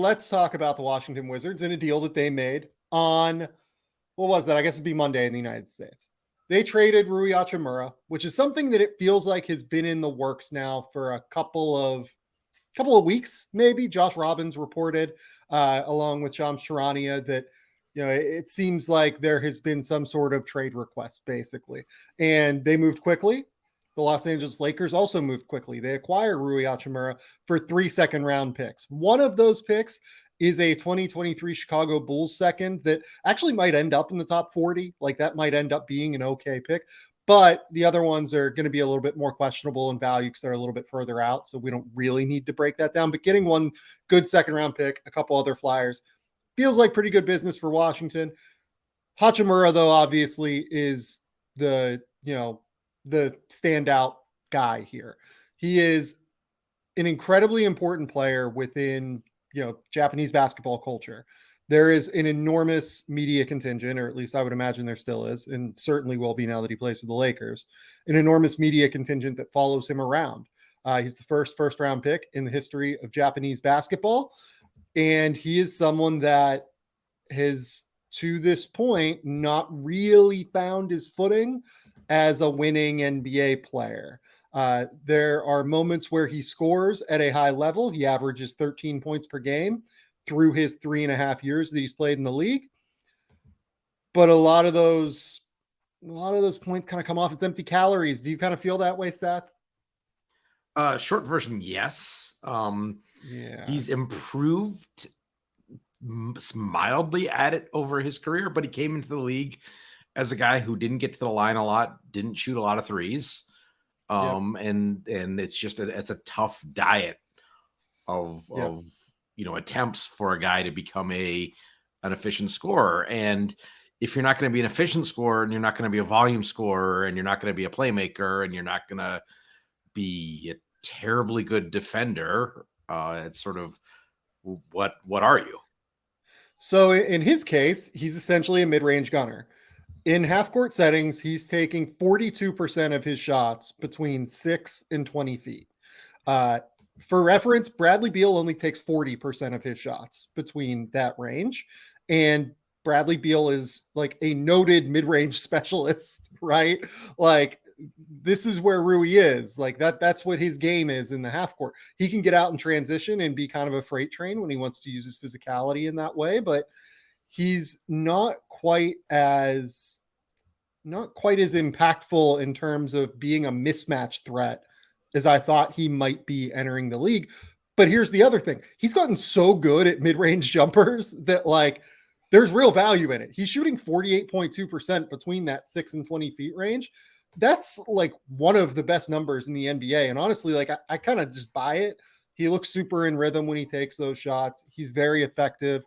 let's talk about the Washington Wizards and a deal that they made on, what was that? I guess it'd be Monday in the United States. They traded Rui Hachimura, which is something that it feels like has been in the works now for a couple of weeks, maybe. Josh Robbins reported, along with Shams Charania, that it seems like there has been some sort of trade request, basically, and they moved quickly. The Los Angeles Lakers also moved quickly. They acquire Rui Hachimura for 3 second-round picks. One of those picks is a 2023 Chicago Bulls second that actually might end up in the top 40. Like, that might end up being an okay pick. But the other ones are going to be a little bit more questionable in value because they're a little bit further out. So we don't really need to break that down. But getting one good second-round pick, a couple other flyers, feels like pretty good business for Washington. Hachimura, though, obviously is the standout guy here. He is an incredibly important player within, Japanese basketball culture. There is an enormous media contingent, or at least I would imagine there still is, and certainly will be now that he plays for the Lakers, an enormous media contingent that follows him around. He's the first round pick in the history of Japanese basketball. And he is someone that has, to this point, not really found his footing as a winning NBA player. There are moments where he scores at a high level. He averages 13 points per game through his 3.5 years that he's played in the league. But a lot of those points kind of come off as empty calories. Do you kind of feel that way, Seth? Short version, yes. He's improved mildly at it over his career, but he came into the league as a guy who didn't get to the line a lot, didn't shoot a lot of threes. And it's just it's a tough diet of attempts for a guy to become an efficient scorer. And if you're not going to be an efficient scorer, and you're not going to be a volume scorer, and you're not going to be a playmaker, and you're not going to be a terribly good defender, it's sort of what are you? So in his case, he's essentially a mid-range gunner. In half-court settings, he's taking 42% of his shots between 6 and 20 feet. For reference, Bradley Beal only takes 40% of his shots between that range. And Bradley Beal is like a noted mid-range specialist, right? Like, this is where Rui is. Like, that's what his game is in the half court. He can get out and transition and be kind of a freight train when he wants to use his physicality in that way, but he's not quite as impactful in terms of being a mismatch threat as I thought he might be entering the league. But here's the other thing. He's gotten so good at mid-range jumpers that, like, there's real value in it. He's shooting 48.2% between that 6 and 20 feet range. That's like one of the best numbers in the NBA. And honestly, like, I kind of just buy it. He looks super in rhythm when he takes those shots. He's very effective,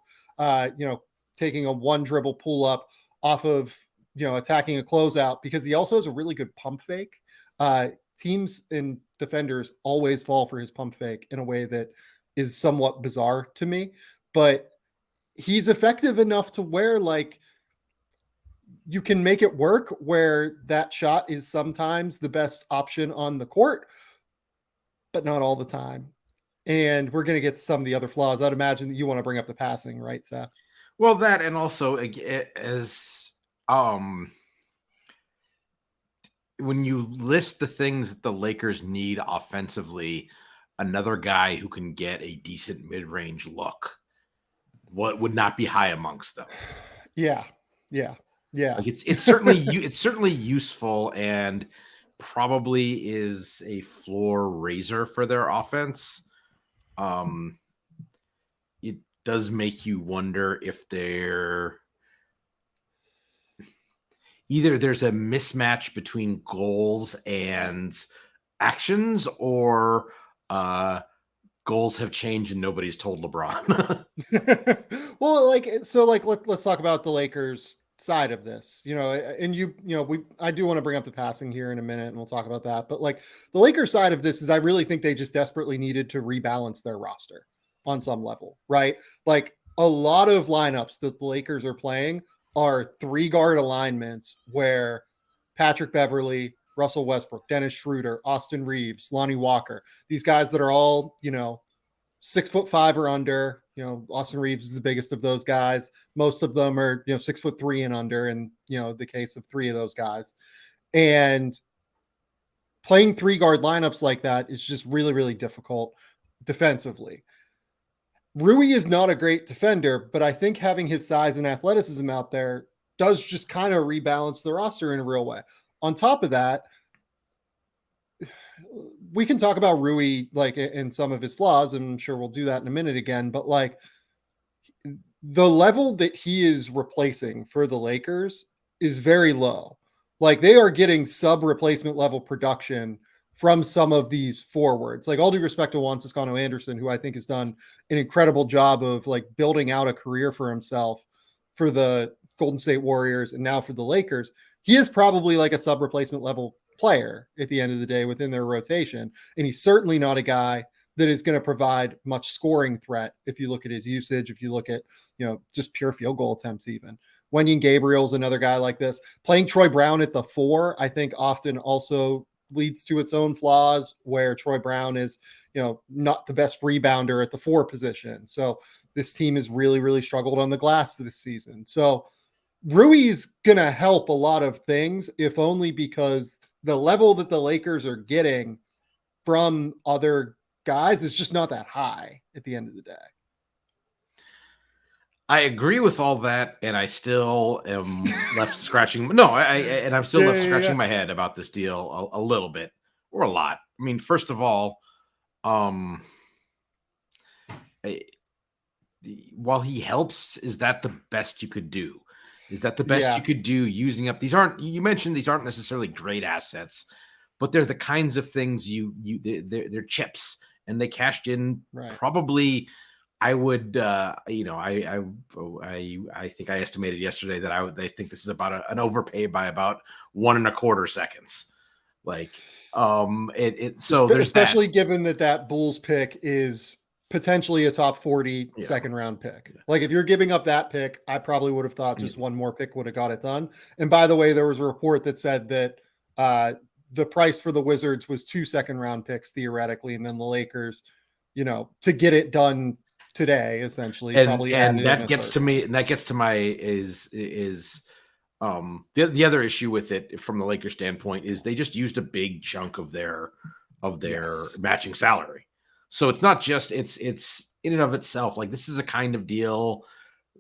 taking a one dribble pull up off of, attacking a closeout, because he also has a really good pump fake. Teams and defenders always fall for his pump fake in a way that is somewhat bizarre to me, but he's effective enough to where, like, you can make it work where that shot is sometimes the best option on the court, but not all the time. And we're going to get to some of the other flaws. I'd imagine that you want to bring up the passing, right, Seth? Well, that, and also as when you list the things that the Lakers need offensively, another guy who can get a decent mid-range look, what would not be high amongst them? Yeah. Like, it's certainly useful, and probably is a floor raiser for their offense. It does make you wonder if either there's a mismatch between goals and actions, or goals have changed and nobody's told LeBron. Well, let's talk about the Lakers side of this, and I do want to bring up the passing here in a minute, and we'll talk about that. But like, the Lakers side of this is, I really think they just desperately needed to rebalance their roster on some level, right? Like, a lot of lineups that the Lakers are playing are 3-guard alignments where Patrick Beverley, Russell Westbrook, Dennis Schroeder, Austin Reeves, Lonnie Walker, these guys that are all, 6'5" or under, Austin Reeves is the biggest of those guys. Most of them are, 6'3" and under, in, the case of 3 of those guys. And playing 3-guard lineups like that is just really, really difficult defensively. Rui is not a great defender, but I think having his size and athleticism out there does just kind of rebalance the roster in a real way. On top of that, we can talk about Rui like in some of his flaws, and I'm sure we'll do that in a minute again, but like the level that he is replacing for the Lakers is very low. Like they are getting sub replacement level production from some of these forwards. Like all due respect to Juan Toscano Anderson, who I think has done an incredible job of like building out a career for himself for the Golden State Warriors and now for the Lakers. He is probably like a sub replacement level player at the end of the day within their rotation. And he's certainly not a guy that is going to provide much scoring threat. If you look at his usage, if you look at, just pure field goal attempts, even Wenyen Gabriel's another guy like this. Playing Troy Brown at the 4, I think often also leads to its own flaws, where Troy Brown is, not the best rebounder at the 4 position. So this team has really, really struggled on the glass this season. So Rui's going to help a lot of things, if only because the level that the Lakers are getting from other guys is just not that high at the end of the day. I agree with all that, and I still am left scratching. No, I'm still left scratching my head about this deal a little bit, or a lot. I mean, first of all, while he helps, is that the best you could do? Is that the best you could do using up these? You mentioned these aren't necessarily great assets, but they're the kinds of things they're chips, and they cashed in probably. I would, I think I estimated yesterday that they think this is about an overpay by about 1.25 seconds. Like, so there's especially given that Bulls pick is potentially a top 40 second round pick. Like if you're giving up that pick, I probably would have thought just one more pick would have got it done. And by the way, there was a report that said that the price for the Wizards was 2 second round picks theoretically, and then the Lakers, to get it done today, essentially, and that gets to me, and that gets to my the other issue with it from the Lakers standpoint is they just used a big chunk of their matching salary. So it's not just it's in and of itself, like this is a kind of deal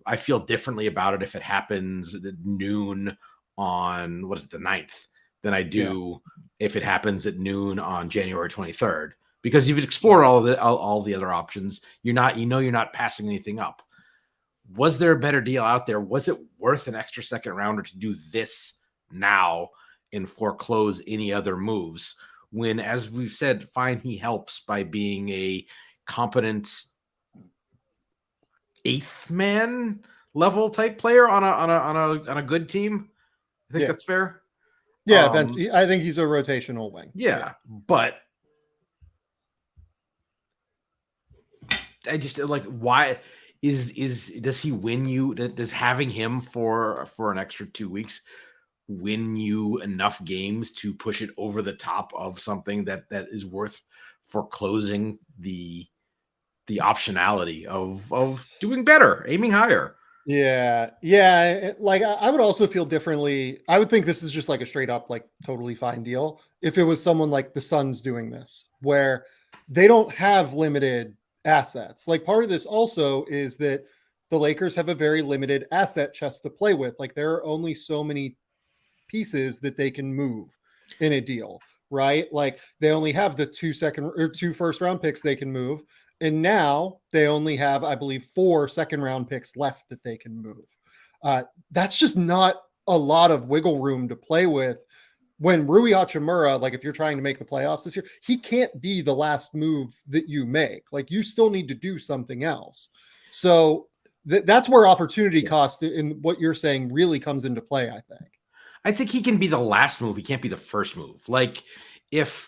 I feel differently about it if it happens at noon on the 9th than I do if it happens at noon on January 23rd. Because if you explore all the other options, you're not passing anything up. Was there a better deal out there? Was it worth an extra second rounder to do this now and foreclose any other moves? When, as we've said, fine, he helps by being a competent 8th man level type player on a good team. I think that's fair. Yeah, I think he's a rotational wing. Yeah, but I just like, why does he win you? Does having him for an extra 2 weeks win you enough games to push it over the top of something that is worth foreclosing the optionality of doing better, aiming higher? Yeah. Like I would also feel differently. I would think this is just like a straight up, like totally fine deal if it was someone like the Suns doing this, where they don't have limited assets. Like part of this also is that the Lakers have a very limited asset chest to play with. Like there are only so many pieces that they can move in a deal, right? Like they only have the 2 first round picks they can move. And now they only have, I believe, 4 second round picks left that they can move. That's just not a lot of wiggle room to play with. When Rui Hachimura, like if you're trying to make the playoffs this year, he can't be the last move that you make. Like you still need to do something else. So that's where opportunity cost in what you're saying really comes into play, I think. I think he can be the last move. He can't be the first move. Like if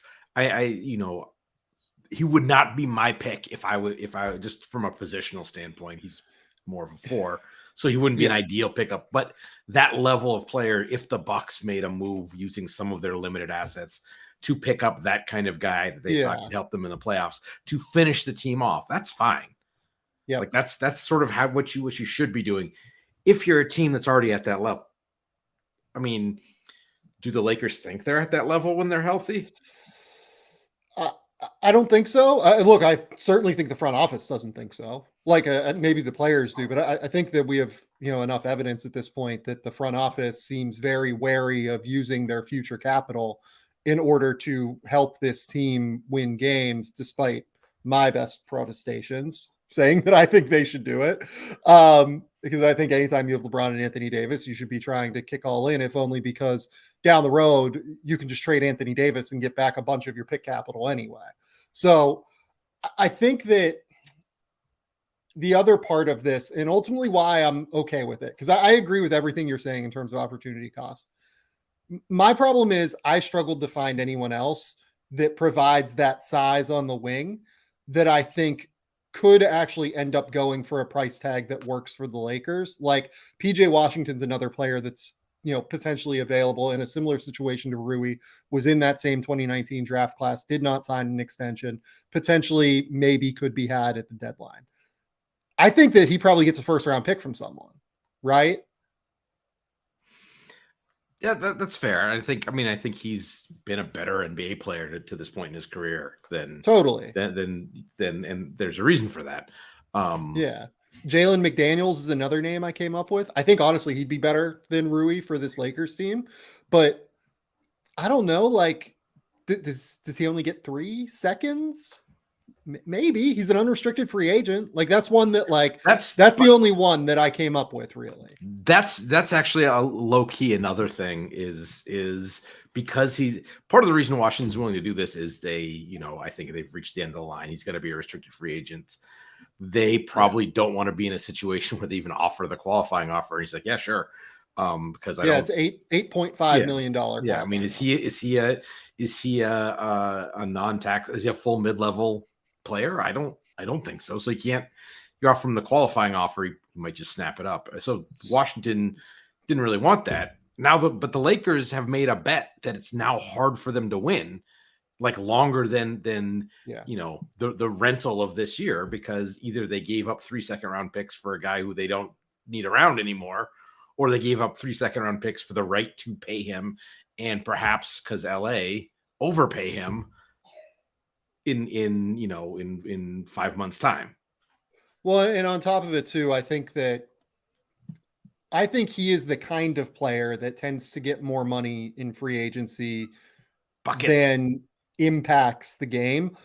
he would not be my pick if I just from a positional standpoint, he's more of a 4. So he wouldn't be an ideal pickup, but that level of player, if the Bucks made a move using some of their limited assets to pick up that kind of guy that they thought could help them in the playoffs to finish the team off, that's fine. Yeah. Like that's sort of what you should be doing if you're a team that's already at that level. I mean, do the Lakers think they're at that level when they're healthy? I don't think so. Look, I certainly think the front office doesn't think so. Like maybe the players do, but I think that we have enough evidence at this point that the front office seems very wary of using their future capital in order to help this team win games, despite my best protestations saying that I think they should do it. Because I think anytime you have LeBron and Anthony Davis, you should be trying to kick all in, if only because down the road, you can just trade Anthony Davis and get back a bunch of your pick capital anyway. So I think that the other part of this, and ultimately why I'm okay with it, because I agree with everything you're saying in terms of opportunity cost. My problem is I struggled to find anyone else that provides that size on the wing that I think could actually end up going for a price tag that works for the Lakers. Like PJ Washington's another player that's potentially available in a similar situation to Rui, was in that same 2019 draft class, did not sign an extension, potentially maybe could be had at the deadline. I think that he probably gets a first round pick from someone, right? Yeah, that's fair. I think he's been a better NBA player to this point in his career than Totally. and there's a reason for that. Yeah. Jalen McDaniels is another name I came up with. I think honestly he'd be better than Rui for this Lakers team, but I don't know. Like, does he only get 3 seconds? Maybe he's an unrestricted free agent. Like that's one that that's the only one that I came up with really. That's actually a low key. Another thing is because he's part of the reason Washington's willing to do this is they, I think they've reached the end of the line. He's going to be a restricted free agent. They probably don't want to be in a situation where they even offer the qualifying offer. He's like, yeah, sure. Because it's $8.5 million. Yeah. I mean, is he a non-tax? Is he a full mid-level player? I don't think so. So you offer him the qualifying offer, he might just snap it up. So Washington didn't really want that. But the Lakers have made a bet that it's now hard for them to win, like longer than the rental of this year, because either they gave up 3 second-round picks for a guy who they don't need around anymore, or they gave up 3 second-round picks for the right to pay him, and perhaps because LA overpay him in 5 months' time. Well, and on top of it too, I think he is the kind of player that tends to get more money in free agency than impacts the game.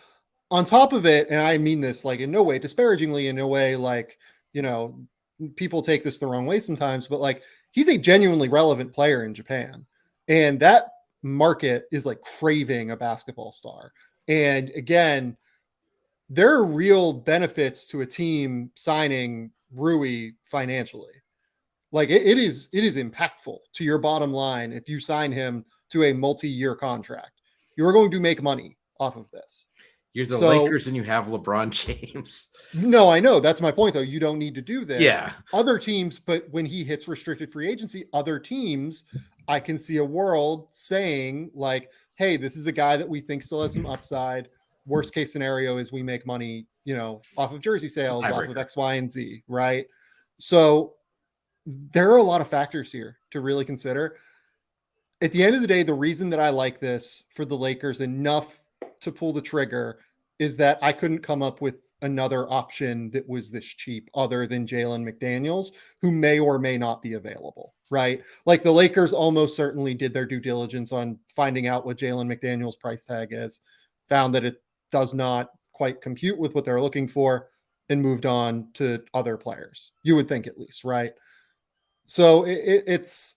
On top of it, and I mean this like in no way disparagingly, in no way like, people take this the wrong way sometimes, but like he's a genuinely relevant player in Japan. And that market is like craving a basketball star. And again, there are real benefits to a team signing Rui financially. Like it is impactful to your bottom line if you sign him to a multi-year contract. You're going to make money off of this. You're the Lakers and you have LeBron James. No, I know. That's my point, though. You don't need to do this. Yeah. Other teams, but when he hits restricted free agency, other teams, I can see a world saying like, hey, this is a guy that we think still has some upside. Worst case scenario is we make money, off of jersey sales, off of X, Y, and Z, right? So there are a lot of factors here to really consider. At the end of the day, the reason that I like this for the Lakers enough to pull the trigger is that I couldn't come up with another option that was this cheap other than Jalen McDaniels, who may or may not be available, right? Like the Lakers almost certainly did their due diligence on finding out what Jalen McDaniels' price tag is, found that it does not quite compute with what they're looking for, and moved on to other players. You would think, at least, right? So it's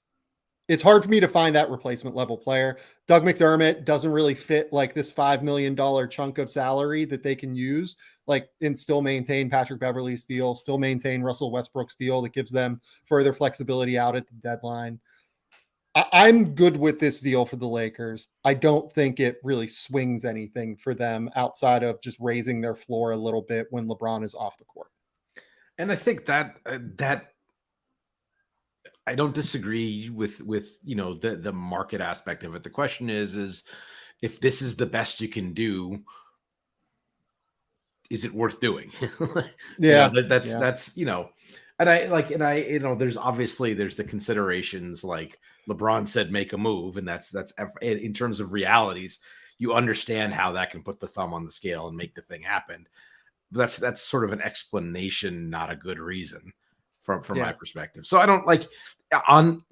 hard for me to find that replacement level player. Doug McDermott doesn't really fit like this $5 million chunk of salary that they can use, like, and still maintain Patrick Beverley's deal, still maintain Russell Westbrook's deal that gives them further flexibility out at the deadline. I'm good with this deal for the Lakers. I don't think it really swings anything for them outside of just raising their floor a little bit when LeBron is off the court. And I think that I don't disagree with the market aspect of it. The question is if this is the best you can do, is it worth doing? Yeah. That's, and there's obviously there's the considerations like LeBron said, make a move. And that's in terms of realities, you understand how that can put the thumb on the scale and make the thing happen. But that's sort of an explanation, not a good reason from my perspective. So I don't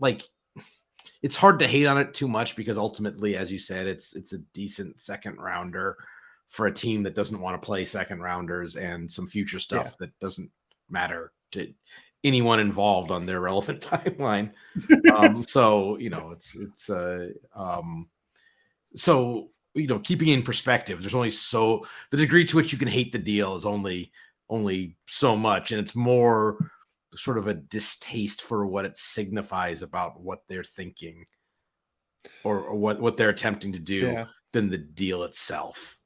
it's hard to hate on it too much because ultimately, as you said, it's a decent second rounder for a team that doesn't want to play second rounders and some future stuff that doesn't matter to anyone involved on their relevant timeline. So, keeping in perspective, there's only the degree to which you can hate the deal is only so much. And it's more sort of a distaste for what it signifies about what they're thinking or what they're attempting to do than the deal itself.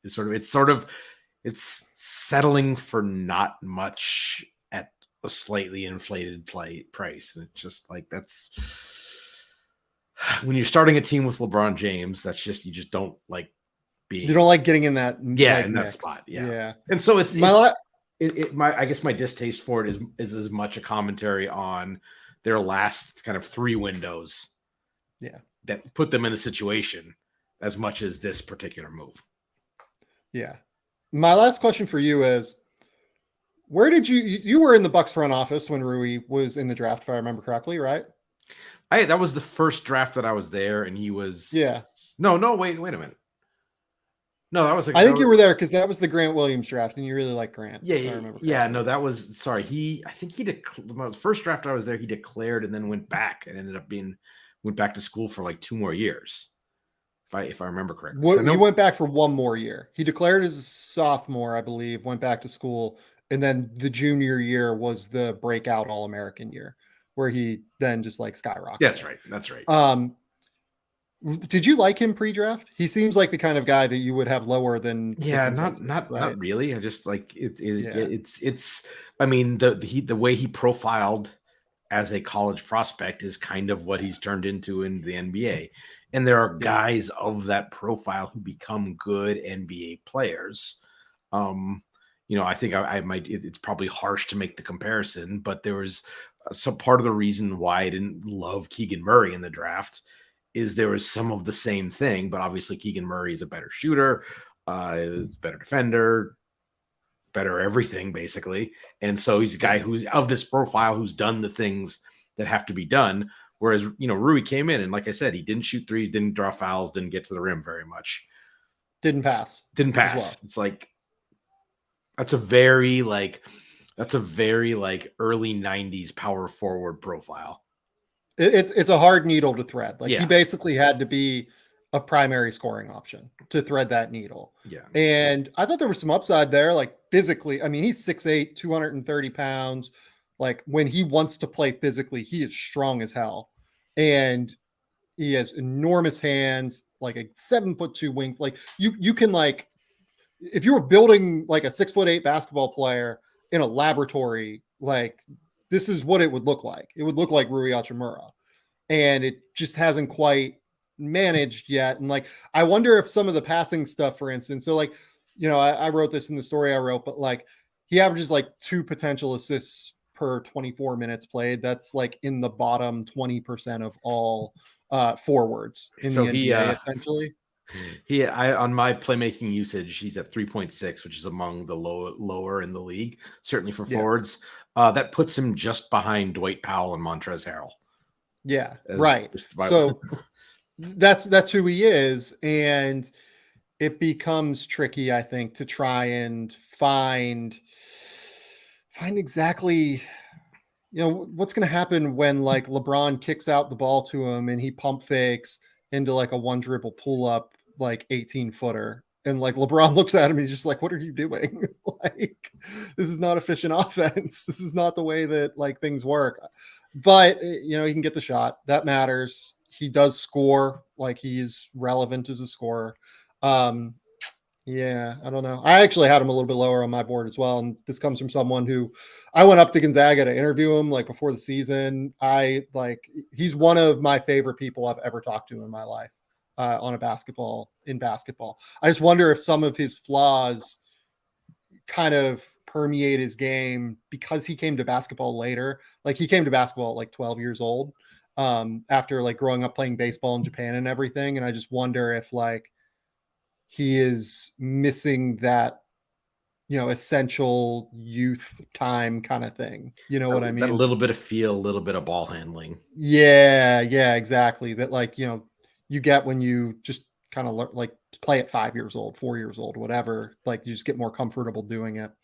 It's settling for not much at a slightly inflated price. And it's just like, that's when you're starting a team with LeBron James, you just don't like being, you don't like getting in that, in that spot. Yeah. And so I guess my distaste for it is as much a commentary on their last kind of 3 windows. That put them in a situation as much as this particular move. Yeah. My last question for you is, where did you were in the Bucks front office when Rui was in the draft, if I remember correctly, right? That was the first draft that I was there, and he was. Yeah. No, wait a minute. No, that was. I think you were there because that was the Grant Williams draft, and you really like Grant. Yeah. No, that was. Sorry, I think the first draft I was there, he declared and then went back and ended up went back to school for like 2 more years, if I remember correctly. He went back for 1 more year. He declared as a sophomore, I believe, went back to school, and then the junior year was the breakout All-American year, where he then just like skyrocketed. That's right. Did you like him pre-draft? He seems like the kind of guy that you would have lower than. Not really. I just like it. It's. I mean, the way he profiled as a college prospect is kind of what he's turned into in the NBA. And there are guys of that profile who become good NBA players. I think I might, it's probably harsh to make the comparison, but there was some part of the reason why I didn't love Keegan Murray in the draft is there was some of the same thing, but obviously Keegan Murray is a better shooter, is a better defender, better everything basically. And so he's a guy who's of this profile, who's done the things that have to be done. Whereas, Rui came in and like I said, he didn't shoot threes, didn't draw fouls, didn't get to the rim very much. Didn't pass. Well. It's like, that's a very early 90s power forward profile. It's a hard needle to thread. Like he basically had to be a primary scoring option to thread that needle. Yeah. And I thought there was some upside there, like physically. I mean, he's 6'8", 230 pounds. Like when he wants to play physically, he is strong as hell. And he has enormous hands, like a 7'2" wing. Like you can like, if you were building like a 6'8" basketball player in a laboratory, like this is what it would look like. It would look like Rui Hachimura. And it just hasn't quite managed yet. And like, I wonder if some of the passing stuff, for instance, so like, I wrote this in the story I wrote, but like he averages like 2 potential assists per 24 minutes played. That's like in the bottom 20% of all forwards in the NBA, essentially. On my playmaking usage, he's at 3.6, which is among the lower in the league, certainly for forwards. That puts him just behind Dwight Powell and Montrezl Harrell. Yeah, right. So that's who he is, and it becomes tricky, I think, to try and find exactly, what's going to happen when like LeBron kicks out the ball to him and he pump fakes into like a 1 dribble pull up, like 18-footer. And like LeBron looks at him and he's just like, what are you doing? Like, this is not efficient offense. This is not the way that like things work. But, he can get the shot. That matters. He does score. Like he's relevant as a scorer. Yeah, I don't know. I actually had him a little bit lower on my board as well. And this comes from someone who I went up to Gonzaga to interview him like before the season. He's one of my favorite people I've ever talked to in my life in basketball. I just wonder if some of his flaws kind of permeate his game because he came to basketball later. Like he came to basketball at like 12 years old, after like growing up playing baseball in Japan and everything. And I just wonder if like he is missing that, essential youth time kind of thing. You know what I That mean? little bit of feel, a little bit of ball handling. Yeah, yeah, exactly. That like, you get when you just kind of like play at 5 years old, 4 years old, whatever, like you just get more comfortable doing it.